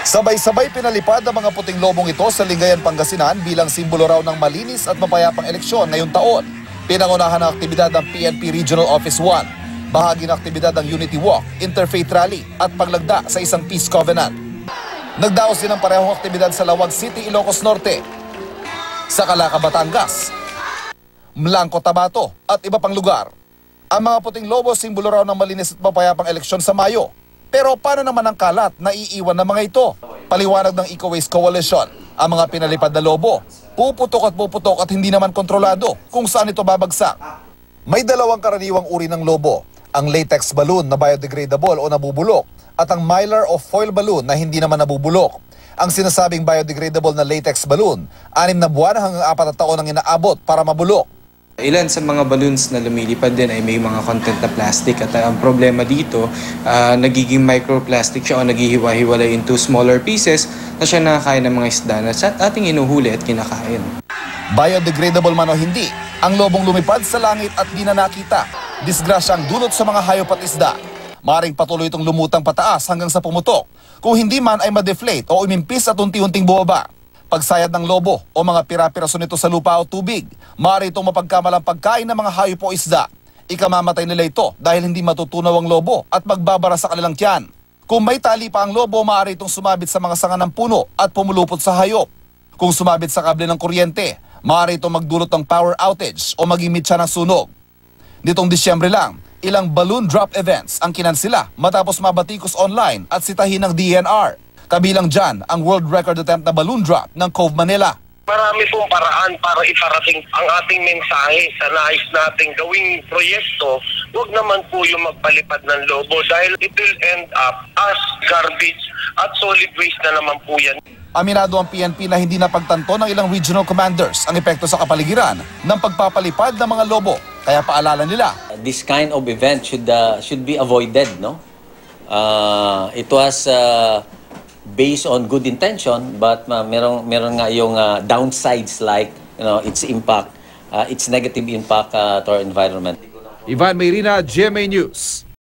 Sabay-sabay pinalipad ang mga puting lobong ito sa Lingayen, Pangasinan bilang simbolo raw ng malinis at mapayapang eleksyon ngayong taon. Pinangunahan ng aktibidad ng PNP Regional Office 1. Bahagi ng aktibidad ng Unity Walk, Interfaith Rally at paglagda sa isang Peace Covenant. Nagdaos din ang parehong aktibidad sa Lawag City, Ilocos Norte, sa Calaca, Batangas, Mlangco, Tabato at iba pang lugar. Ang mga puting lobo simbolo raw ng malinis at mapayapang eleksyon sa Mayo. Pero paano naman ang kalat na iiwan ng mga ito? Paliwanag ng Eco Waste Coalition, ang mga pinalipad na lobo, puputok at hindi naman kontrolado kung saan ito babagsak. May dalawang karaniwang uri ng lobo, ang latex balloon na biodegradable o nabubulok at ang mylar o foil balloon na hindi naman nabubulok. Ang sinasabing biodegradable na latex balloon, 6 na buwan hanggang 4 na taon ang inaabot para mabulok. Ilan sa mga balloons na lumilipad din ay may mga content na plastic at ang problema dito, nagiging microplastic siya o naghihiwa-hiwalay into smaller pieces na siya nakakain ng mga isda na sa ating inuhuli at kinakain. Biodegradable man o hindi, ang lobong lumipad sa langit at di na nakita. Disgrasya ang dulot sa mga hayop at isda. Maring patuloy itong lumutang pataas hanggang sa pumutok. Kung hindi man ay ma-deflate o umimpis at unti-unting bumaba. Pagsayad ng lobo o mga pira-piraso nito sa lupa o tubig, maaari itong mapagkamalang pagkain ng mga hayop o isda. Ikamamatay nila ito dahil hindi matutunaw ang lobo at magbabara sa kanilang tiyan. Kung may tali pa ang lobo, maaari itong sumabit sa mga sanga ng puno at pumulupot sa hayop. Kung sumabit sa kable ng kuryente, maaari itong magdulot ng power outage o maging mitya ng sunog. Nitong Disyembre lang, ilang balloon drop events ang kinansila matapos mabatikos online at sitahin ng DNR. Kabilang dyan ang world record attempt na balloon drop ng Cove, Manila. Marami pong paraan para iparating ang ating mensahe sa nais nating gawing proyekto. Huwag naman po yung magpalipad ng lobo dahil it will end up as garbage at solid waste na naman po yan. Aminado ang PNP na hindi napagtanto ng ilang regional commanders ang epekto sa kapaligiran ng pagpapalipad ng mga lobo. Kaya paalala nila, this kind of event should be avoided, no? It was based on good intention, but meron nga yung downsides like its impact, its negative impact to our environment. Ivan Mayrina, GMA News.